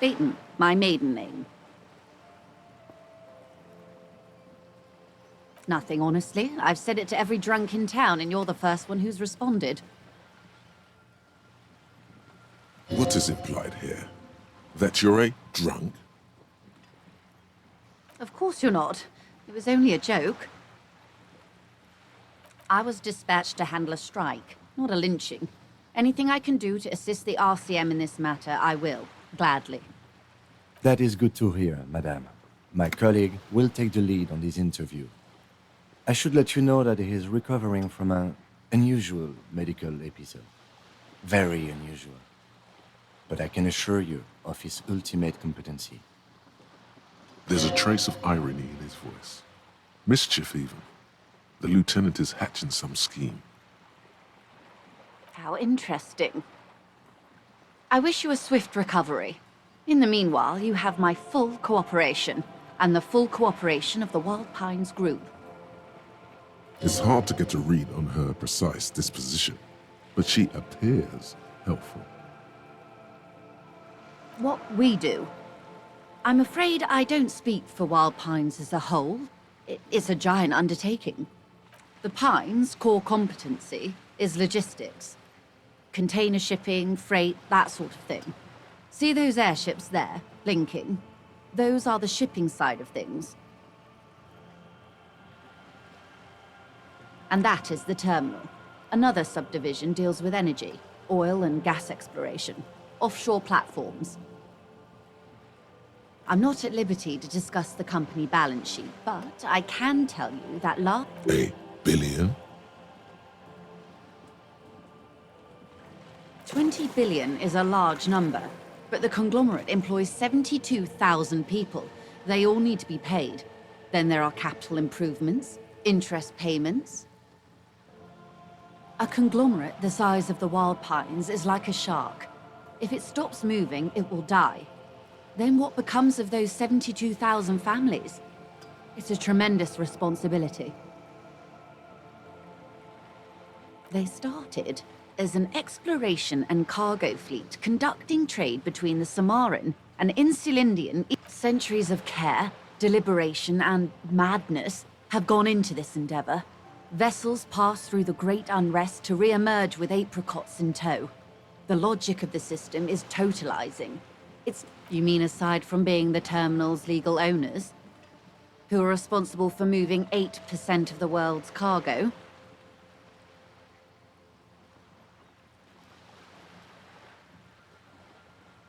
Phaeton, my maiden name. Nothing, honestly. I've said it to every drunk in town, and you're the first one who's responded. What is implied here? That you're a drunk? Of course you're not. It was only a joke. I was dispatched to handle a strike, not a lynching. Anything I can do to assist the RCM in this matter, I will. Gladly. That is good to hear, madame. My colleague will take the lead on this interview. I should let you know that he is recovering from an unusual medical episode. Very unusual. But I can assure you of his ultimate competency. There's a trace of irony in his voice. Mischief, even. The lieutenant is hatching some scheme. How interesting. I wish you a swift recovery. In the meanwhile, you have my full cooperation, and the full cooperation of the Wild Pines group. It's hard to get a read on her precise disposition, but she appears helpful. What we do. I'm afraid I don't speak for Wild Pines as a whole. It's a giant undertaking. The Pines' core competency is logistics. Container shipping, freight, that sort of thing. See those airships there, blinking? Those are the shipping side of things. And that is the terminal. Another subdivision deals with energy, oil and gas exploration, offshore platforms. I'm not at liberty to discuss the company balance sheet, but I can tell you that $1 billion? 20 billion is a large number, but the conglomerate employs 72,000 people. They all need to be paid. Then there are capital improvements, interest payments. A conglomerate the size of the Wild Pines is like a shark. If it stops moving, it will die. Then what becomes of those 72,000 families? It's a tremendous responsibility. They started as an exploration and cargo fleet conducting trade between the Samaran and Insulindian. Centuries of care, deliberation, and madness have gone into this endeavor. Vessels pass through the great unrest to re-emerge with apricots in tow. The logic of the system is totalizing. You mean aside from being the terminal's legal owners, who are responsible for moving 8% of the world's cargo?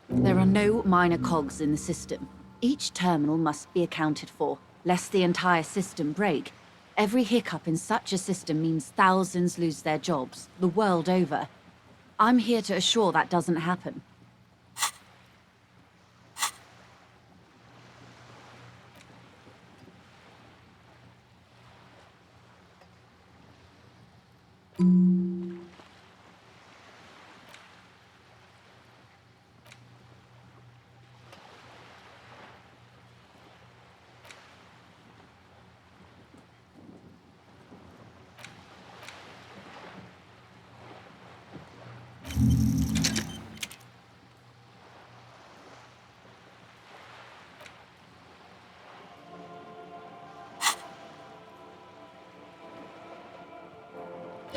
There are no minor cogs in the system. Each terminal must be accounted for, lest the entire system break. Every hiccup in such a system means thousands lose their jobs, the world over. I'm here to assure that doesn't happen.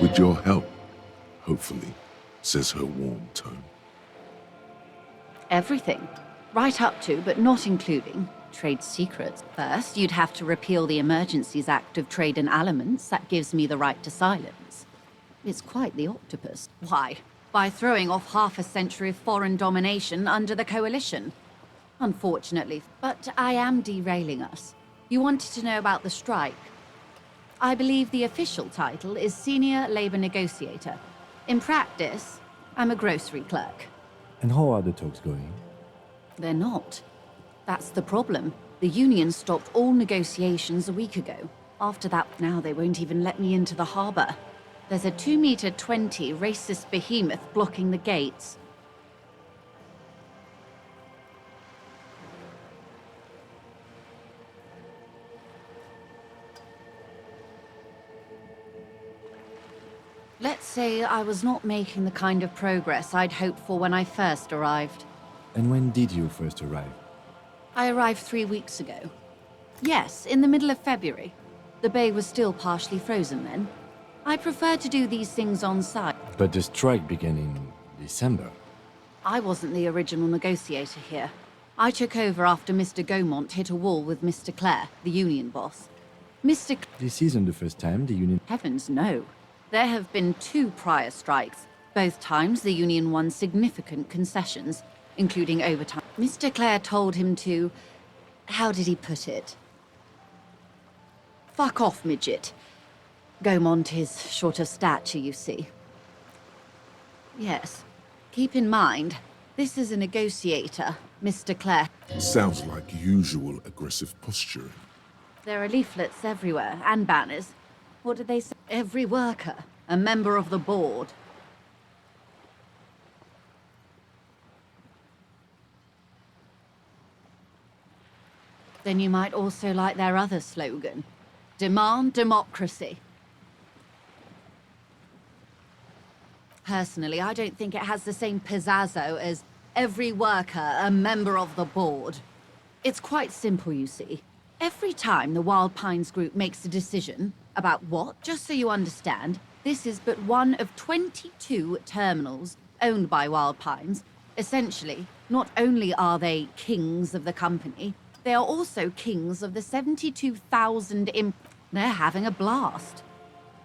With your help, hopefully, says her warm tone. Everything. Right up to, but not including, trade secrets. First, you'd have to repeal the Emergencies Act of Trade in Elements that gives me the right to silence. It's quite the octopus. Why? By throwing off half a century of foreign domination under the Coalition. Unfortunately, but I am derailing us. You wanted to know about the strike. I believe the official title is Senior Labor Negotiator. In practice, I'm a grocery clerk. And how are the talks going? They're not. That's the problem. The union stopped all negotiations a week ago. After that, now they won't even let me into the harbor. There's a 2-meter 20 racist behemoth blocking the gates. Let's say I was not making the kind of progress I'd hoped for when I first arrived. And when did you first arrive? I arrived 3 weeks ago. Yes, in the middle of February. The bay was still partially frozen then. I prefer to do these things on site. But the strike began in December. I wasn't the original negotiator here. I took over after Mr. Gaumont hit a wall with Mr. Clare, the union boss. This isn't the first time the union... Heavens, no. There have been 2 prior strikes. Both times the union won significant concessions, including overtime. Mr. Clare told him to... how did he put it? Fuck off, midget. Gaumont is short of stature, you see. Yes. Keep in mind, this is a negotiator, Mr. Clare. Sounds like usual aggressive posturing. There are leaflets everywhere, and banners. What did they say? Every worker, a member of the board. Then you might also like their other slogan. Demand democracy. Personally, I don't think it has the same pizzazzo as every worker a member of the board. It's quite simple, you see. Every time the Wild Pines group makes a decision about what, just so you understand, this is but one of 22 terminals owned by Wild Pines. Essentially, not only are they kings of the company, they are also kings of the 72,000 They're having a blast.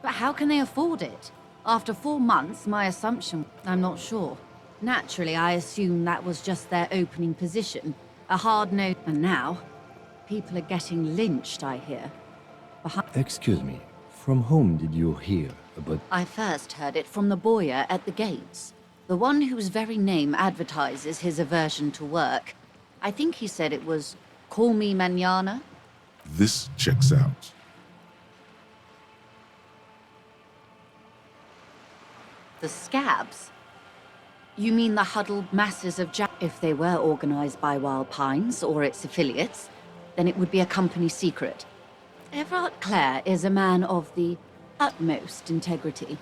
But how can they afford it? After 4 months, my assumption... I'm not sure. Naturally, I assume that was just their opening position. A hard no... And now, people are getting lynched, I hear. Excuse me, from whom did you hear about... I first heard it from the boyer at the gates. The one whose very name advertises his aversion to work. I think he said it was, call me mañana. This checks out. The scabs? You mean the huddled masses of If they were organized by Wild Pines or its affiliates, then it would be a company secret. Everard Clare is a man of the utmost integrity.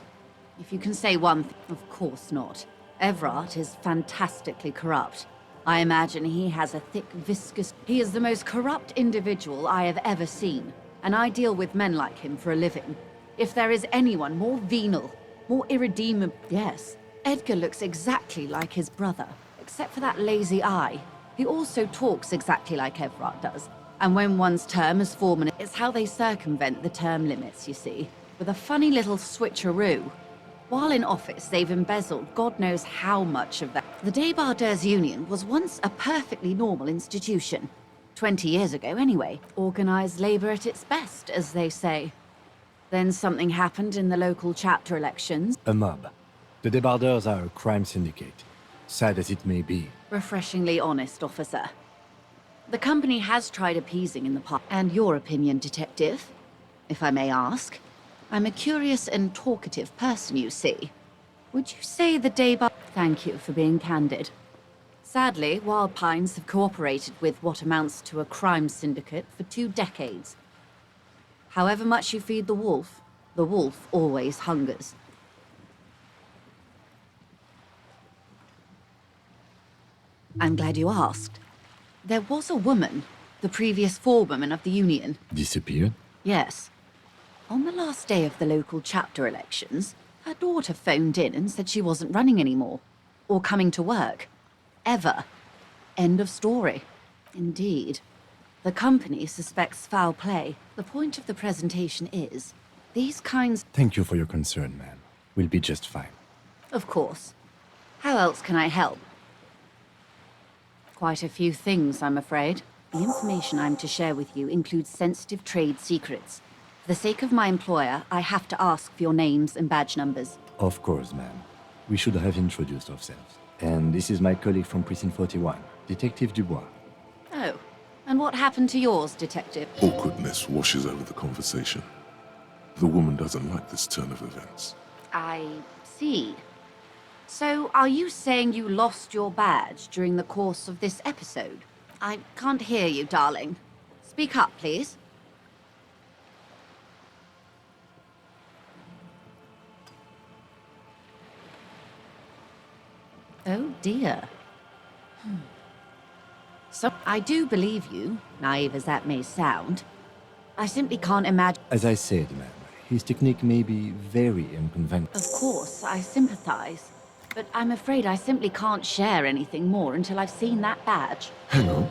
If you can say one thing, of course not. Everard is fantastically corrupt. I imagine he has a thick, viscous... He is the most corrupt individual I have ever seen, and I deal with men like him for a living. If there is anyone more venal, more irredeemable... Yes, Edgar looks exactly like his brother, except for that lazy eye. He also talks exactly like Everard does. And when one's term is 4 minutes, it's how they circumvent the term limits, you see, with a funny little switcheroo. While in office, they've embezzled God knows how much of that. The Débardeurs Union was once a perfectly normal institution. 20 years ago, anyway. Organized labor at its best, as they say. Then something happened in the local chapter elections. A mob. The Débardeurs are a crime syndicate. Sad as it may be. Refreshingly honest, officer. The company has tried appeasing in the past. And your opinion, detective, if I may ask? I'm a curious and talkative person, you see. Would you say the Débardeurs... Thank you for being candid. Sadly, Wild Pines have cooperated with what amounts to a crime syndicate for 2 decades. However much you feed the wolf always hungers. I'm glad you asked. There was a woman, the previous forewoman of the union. Disappeared? Yes. On the last day of the local chapter elections, her daughter phoned in and said she wasn't running anymore. Or coming to work. Ever. End of story. Indeed. The company suspects foul play. The point of the presentation is, these kinds... Thank you for your concern, ma'am. We'll be just fine. Of course. How else can I help? Quite a few things, I'm afraid. The information I'm to share with you includes sensitive trade secrets. For the sake of my employer, I have to ask for your names and badge numbers. Of course, ma'am. We should have introduced ourselves. And this is my colleague from Precinct 41, Detective Dubois. Oh. And what happened to yours, Detective? Awkwardness washes over the conversation. The woman doesn't like this turn of events. I see. So, are you saying you lost your badge during the course of this episode? I can't hear you, darling. Speak up, please. Oh, dear. So I do believe you, naive as that may sound. I simply can't imagine. As I said, ma'am, his technique may be very unconventional. Of course, I sympathize. But I'm afraid I simply can't share anything more until I've seen that badge. Hang on.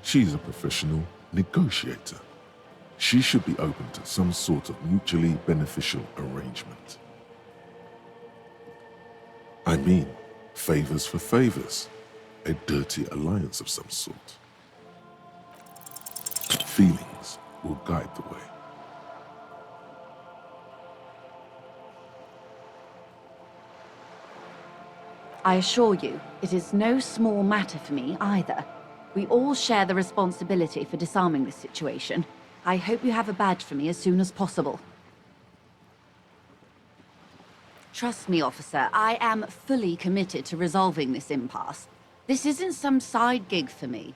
She's a professional negotiator. She should be open to some sort of mutually beneficial arrangement. I mean, favors for favors. A dirty alliance of some sort. Feelings will guide the way. I assure you, it is no small matter for me either. We all share the responsibility for disarming this situation. I hope you have a badge for me as soon as possible. Trust me, officer, I am fully committed to resolving this impasse. This isn't some side gig for me.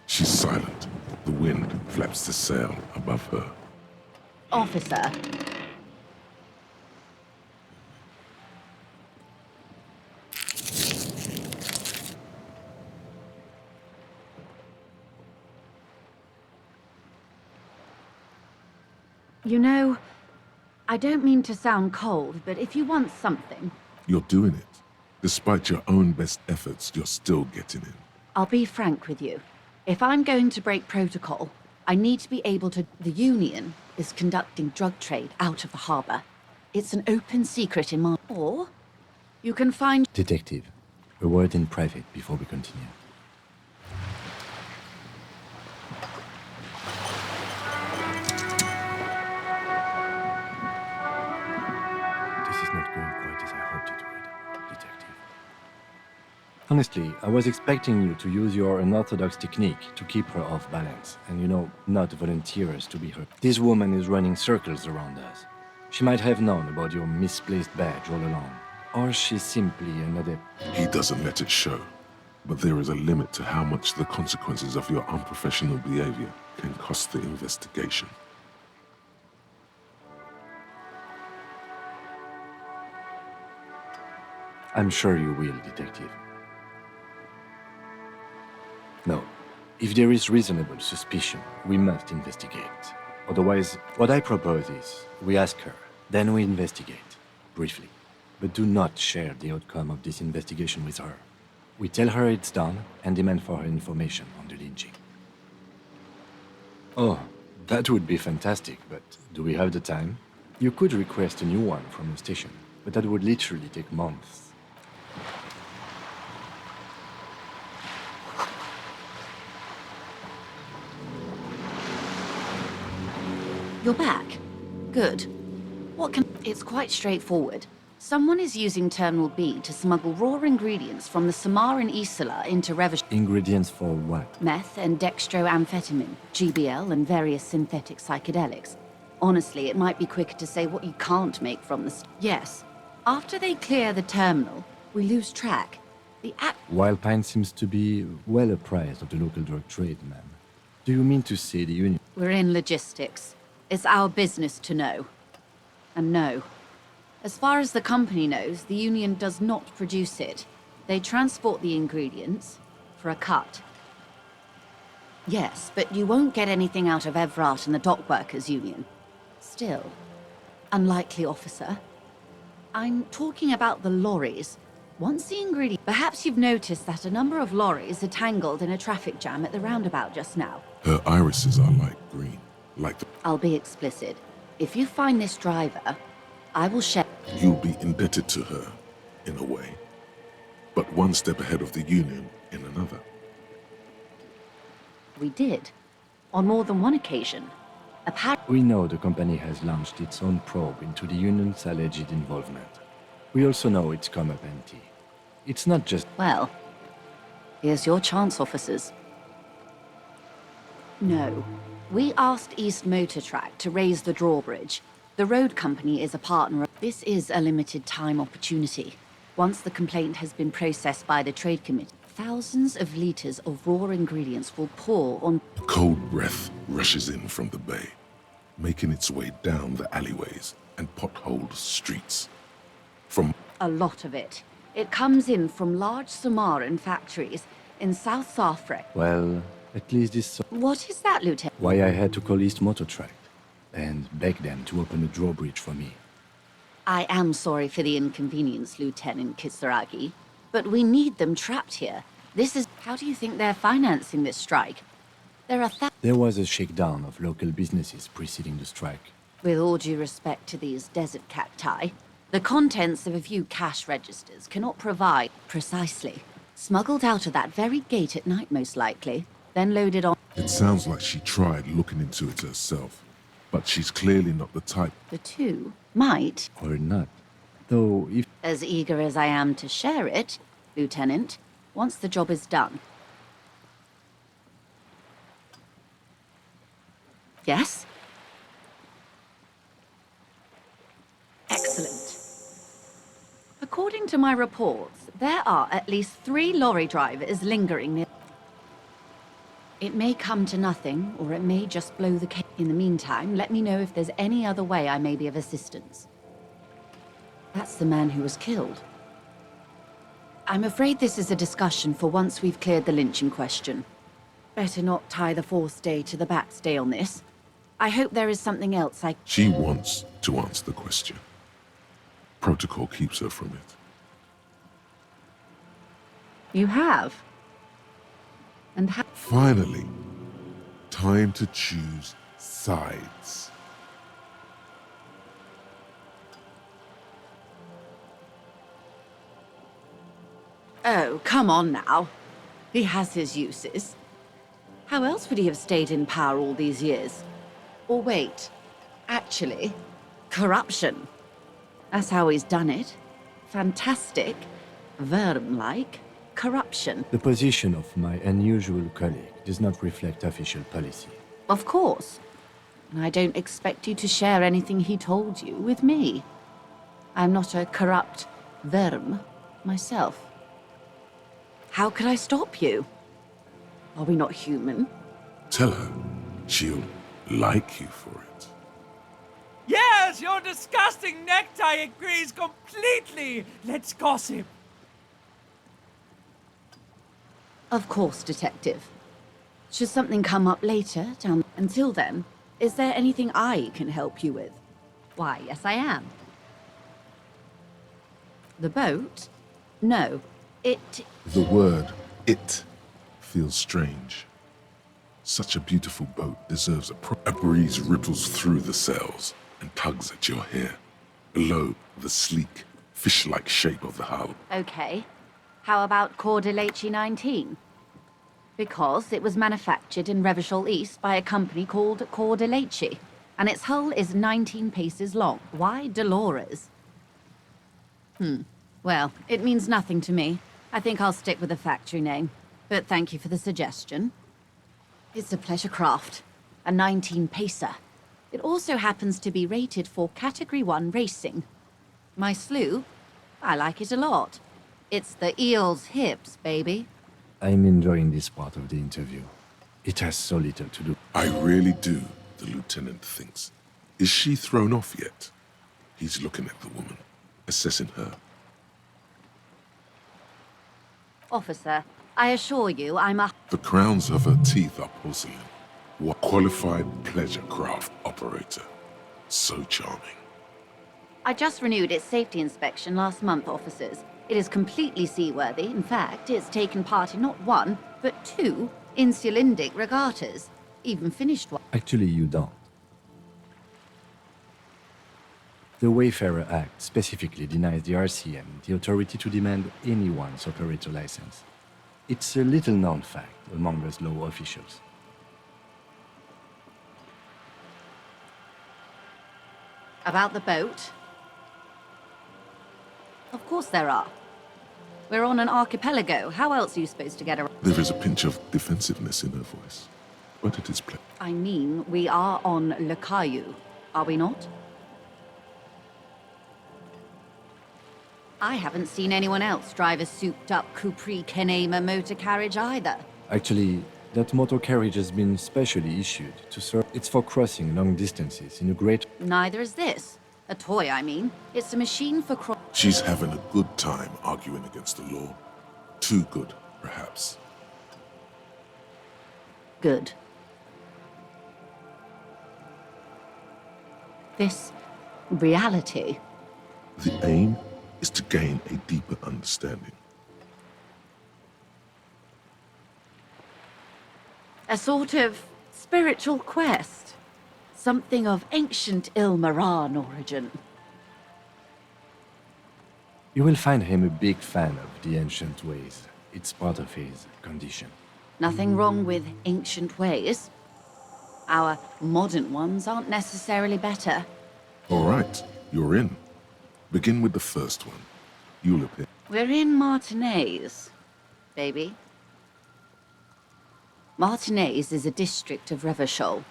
She's silent. The wind flaps the sail above her. Officer. You know, I don't mean to sound cold, but if you want something, You're doing it. Despite your own best efforts, you're still getting in. I'll be frank with you. If I'm going to break protocol, I need to be able to... The Union is conducting drug trade out of the harbor. It's an open secret in my... Or you can find... Detective, a word in private before we continue. This is not going quite as I hoped it would, Detective. Honestly, I was expecting you to use your unorthodox technique to keep her off balance, and not volunteer us to be her. This woman is running circles around us. She might have known about your misplaced badge all along, or she's simply another... He doesn't let it show. But there is a limit to how much the consequences of your unprofessional behavior can cost the investigation. I'm sure you will, Detective. No. If there is reasonable suspicion, we must investigate. Otherwise, what I propose is, we ask her, then we investigate, briefly. But do not share the outcome of this investigation with her. We tell her it's done and demand for her information on the lynching. Oh, that would be fantastic, but do we have the time? You could request a new one from the station, but that would literally take months. You're back. Good. What can... It's quite straightforward. Someone is using Terminal B to smuggle raw ingredients from the Samaran Isla into Revish... Ingredients for what? Meth and dextroamphetamine, GBL, and various synthetic psychedelics. Honestly, it might be quicker to say what you can't make from the... Yes. After they clear the terminal, we lose track. The act... Wild Pine seems to be well apprised of the local drug trade, ma'am. Do you mean to say the Union... We're in logistics. It's our business to know. And no. As far as the company knows, the Union does not produce it. They transport the ingredients for a cut. Yes, but you won't get anything out of Evrat and the Dock Workers Union. Still, unlikely, officer. I'm talking about the lorries. Once the ingredient... Perhaps you've noticed that a number of lorries are tangled in a traffic jam at the roundabout just now. Her irises are light green, like the... I'll be explicit. If you find this driver, I will share... You'll be indebted to her, in a way. But one step ahead of the Union in another. We did. On more than one occasion. We know the company has launched its own probe into the Union's alleged involvement. We also know it's come up empty. It's not just... Well, here's your chance, officers. No. We asked East Motor Track to raise the drawbridge. The road company is a partner. This is a limited time opportunity. Once the complaint has been processed by the Trade Committee, thousands of liters of raw ingredients will pour on... Cold breath rushes in from the bay, making its way down the alleyways and potholed streets. From... A lot of it. It comes in from large Samaran factories in South Safrek. Well, At least this is What is that, Lieutenant? why I had to call East Motor Tract and beg them to open a drawbridge for me. I am sorry for the inconvenience, Lieutenant Kisaragi, but we need them trapped here. This is... How do you think they're financing this strike? There are There was a shakedown of local businesses preceding the strike. With all due respect to these desert cacti, the contents of a few cash registers cannot provide... Precisely. Smuggled out of that very gate at night, most likely, then loaded on... It sounds like she tried looking into it herself, but she's clearly not the type. The two might, Or not. Though, if as eager as I am to share it, Lieutenant, once the job is done. Yes? Excellent. According to my reports, there are at least 3 lorry drivers lingering near... It may come to nothing, or it may just blow the case. In the meantime, let me know if there's any other way I may be of assistance. That's the man who was killed. I'm afraid this is a discussion for once we've cleared the lynching question. Better not tie the forestay to the backstay on this. I hope there is something else I... She wants to answer the question. Protocol keeps her from it. You have? And how... Finally, time to choose sides. Oh, come on now. He has his uses. How else would he have stayed in power all these years? Or wait, actually, corruption. That's how he's done it. Fantastic, Verm-like corruption. the position of my unusual colleague does not reflect official policy. Of course. And I don't expect you to share anything he told you with me. I'm not a corrupt Verm myself. How could I stop you? Are we not human? Tell her she'll like you for it. Yes, your disgusting necktie agrees completely. Let's gossip. Of course, Detective. Should something come up later, down... Until then, is there anything I can help you with? Why, yes I am. The boat? No. The word "it" feels strange. Such a beautiful boat deserves a breeze ripples through the sails and tugs at your hair. Below, the sleek, fish-like shape of the hull. Okay. How about Cordeleche 19? Because it was manufactured in Revachol East by a company called Cordeleche, and its hull is 19 paces long. Why Dolores? Well, it means nothing to me. I think I'll stick with the factory name. But thank you for the suggestion. It's a pleasure craft. A 19-pacer. It also happens to be rated for Category 1 racing. My sloop? I like it a lot. It's the eel's hips, baby. I'm enjoying this part of the interview. It has so little to do. I really do, the lieutenant thinks. Is she thrown off yet? He's looking at the woman, assessing her. Officer, I assure you I'm a... The crowns of her teeth are porcelain. What qualified pleasure craft operator. So charming. I just renewed its safety inspection last month, officers. It is completely seaworthy. In fact, it's taken part in not 1, but 2 insulindic regattas. Even finished one. Actually, you don't. The Wayfarer Act specifically denies the RCM the authority to demand anyone's operator license. It's a little-known fact among us law officials. About the boat? Of course there are. We're on an archipelago. How else are you supposed to get around? There is a pinch of defensiveness in her voice, but it is I mean, we are on Le Caillou, are we not? I haven't seen anyone else drive a souped-up Capri Kenema motor carriage either. Actually, that motor carriage has been specially issued to serve. It's for crossing long distances in a great... Neither is this. A toy, I mean. It's a machine for She's having a good time arguing against the law. Too good, perhaps. good. This reality. The aim is to gain a deeper understanding. A sort of spiritual quest. Something of ancient Ilmaran origin. You will find him a big fan of the ancient ways. It's part of his condition. Nothing wrong with ancient ways. Our modern ones aren't necessarily better. All right, you're in. Begin with the first one. You'll appear. We're in Martinez, baby. Martinez is a district of Revachol.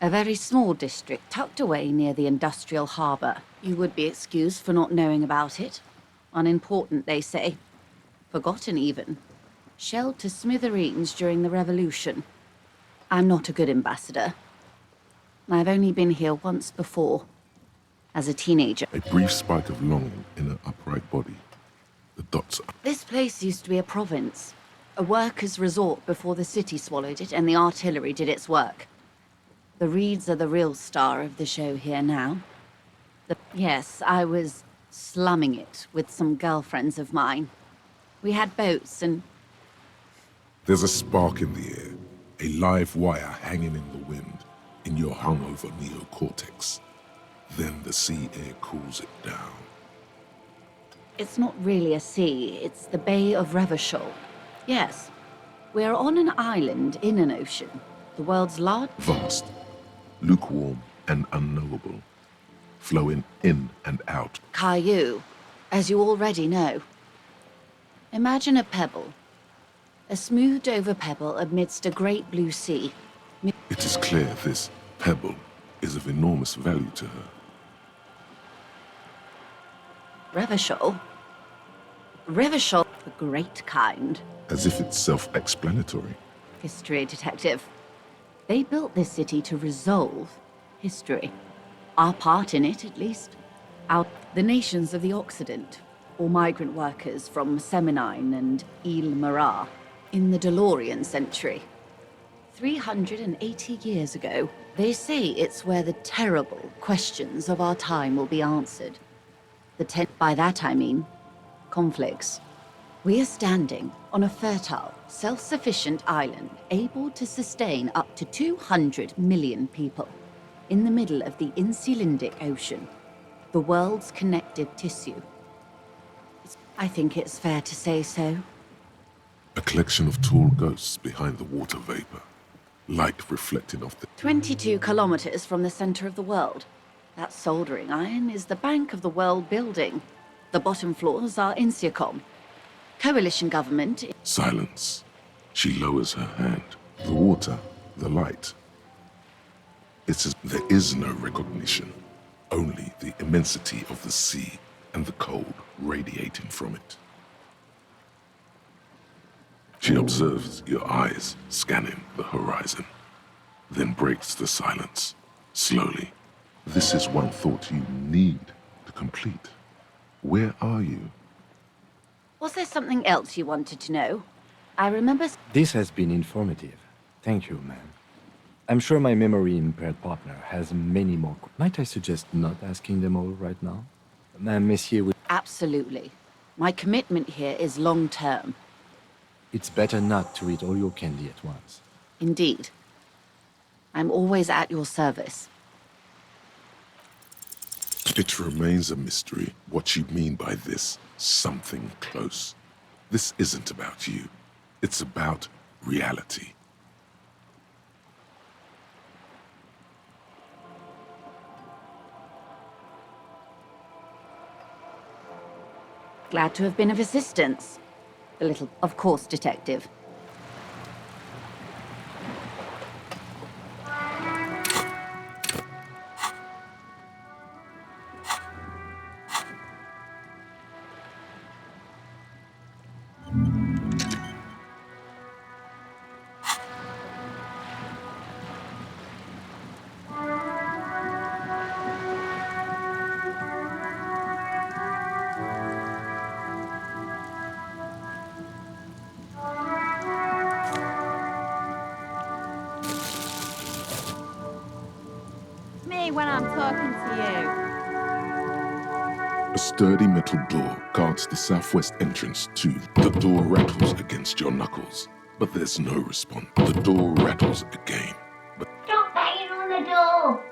A very small district tucked away near the industrial harbour. You would be excused for not knowing about it. Unimportant, they say. Forgotten, even. Shelled to smithereens during the revolution. I'm not a good ambassador. I've only been here once before, as a teenager. A brief spike of longing in her upright body. The dots. This place used to be a province. A workers' resort before the city swallowed it and the artillery did its work. The Reeds are the real star of the show here now. Yes, I was slumming it with some girlfriends of mine. We had boats and... There's a spark in the air, a live wire hanging in the wind, in your hungover neocortex. Then the sea air cools it down. It's not really a sea, it's the Bay of Revachol. Yes, we're on an island in an ocean. The world's largest... Vast, lukewarm and unknowable, flowing in and out. Caillou, as you already know. Imagine a pebble. A smoothed-over pebble amidst a great blue sea. It is clear this pebble is of enormous value to her. Revachol? Revachol, the great kind. As if it's self-explanatory. History detective. They built this city to resolve history. Our part in it, at least. The nations of the Occident, or migrant workers from Semenine and Ile-Marat, in the DeLorean century. 380 years ago, they say it's where the terrible questions of our time will be answered. By that I mean, conflicts. We are standing on a fertile, self-sufficient island able to sustain up to 200 million people in the middle of the Insulindic Ocean, the world's connective tissue. I think it's fair to say so. A collection of tall ghosts behind the water vapor, light reflecting off the... 22 kilometers from the center of the world. That soldering iron is the bank of the world building. The bottom floors are Insiacom. Coalition government... Silence. She lowers her hand. The water, the light. It's as there is no recognition, only the immensity of the sea and the cold radiating from it. She observes your eyes scanning the horizon, then breaks the silence, slowly. This is one thought you need to complete. Where are you? Was there something else you wanted to know? I remember... This has been informative. Thank you, ma'am. I'm sure my memory-impaired partner has many more... Might I suggest not asking them all right now? Monsieur will... Absolutely. My commitment here is long-term. It's better not to eat all your candy at once. Indeed. I'm always at your service. It remains a mystery what you mean by this something close. This isn't about you. It's about reality. Glad to have been of assistance. A little, of course, detective. me when I'm talking to A sturdy metal door guards the southwest entrance to. The door rattles against your knuckles, but there's no response. The door rattles again, but Stop banging on the door!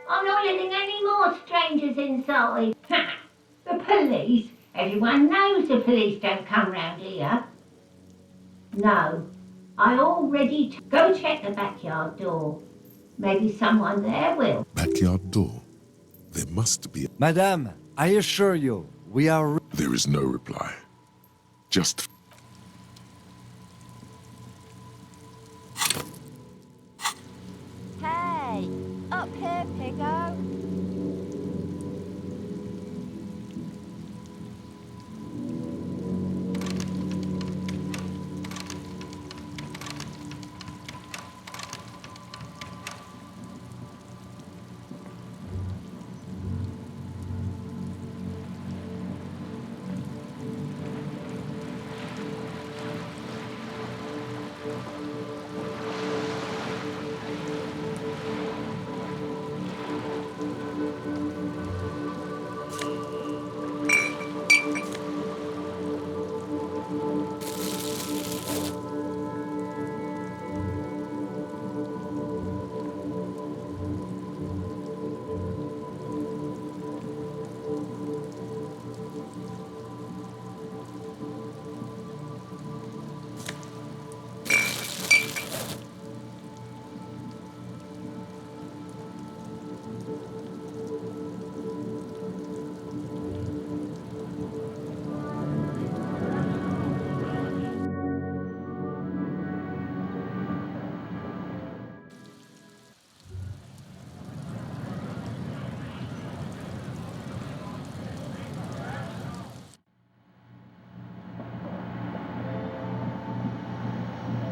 I'm not letting any more strangers inside. The police? Everyone knows the police don't come round here. No, I already go check the backyard door. Maybe someone there will. backyard door. There must be. Madame, I assure you, we are... There is no reply. Just. you. Hey, up here, piggo.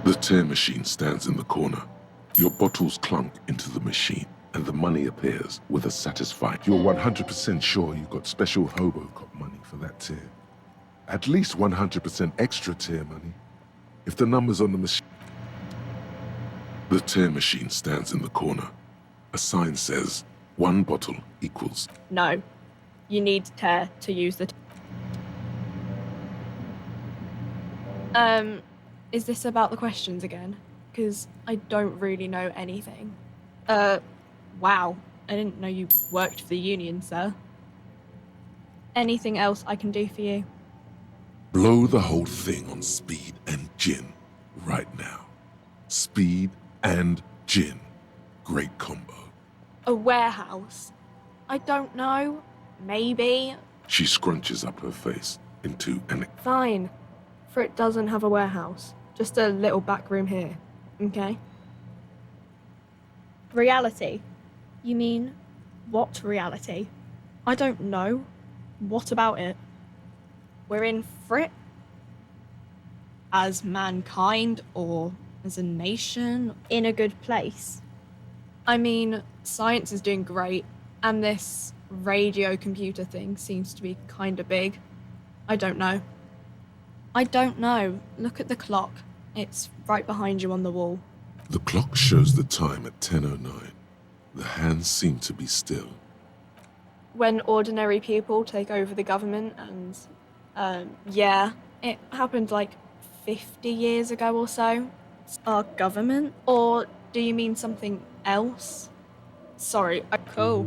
The tear machine stands in the corner. Your bottles clunk into the machine, and the money appears with a satisfied. You're 100% sure you got special Hobocop money for that tear. At least 100% extra tear money. If the numbers on the machine. The tear machine stands in the corner. A sign says, 1 bottle equals. No. You need tear to use the... Is this about the questions again? Because I don't really know anything. Wow. I didn't know you worked for the union, sir. Anything else I can do for you? Blow the whole thing on speed and gin right now. Speed and gin. Great combo. A warehouse? I don't know. Maybe. She scrunches up her face into an. Fine. For it doesn't have a warehouse. Just a little back room here. Okay? Reality? You mean, what reality? I don't know. What about it? We're in Frit? As mankind, or as a nation, in a good place? I mean, science is doing great, and this radio computer thing seems to be kinda big. I don't know. I don't know. Look at the clock. It's right behind you on the wall. The clock shows the time at 10:09. The hands seem to be still. When ordinary people take over the government and, yeah, it happened like 50 years ago or so. Our government? Or do you mean something else? Sorry, cool.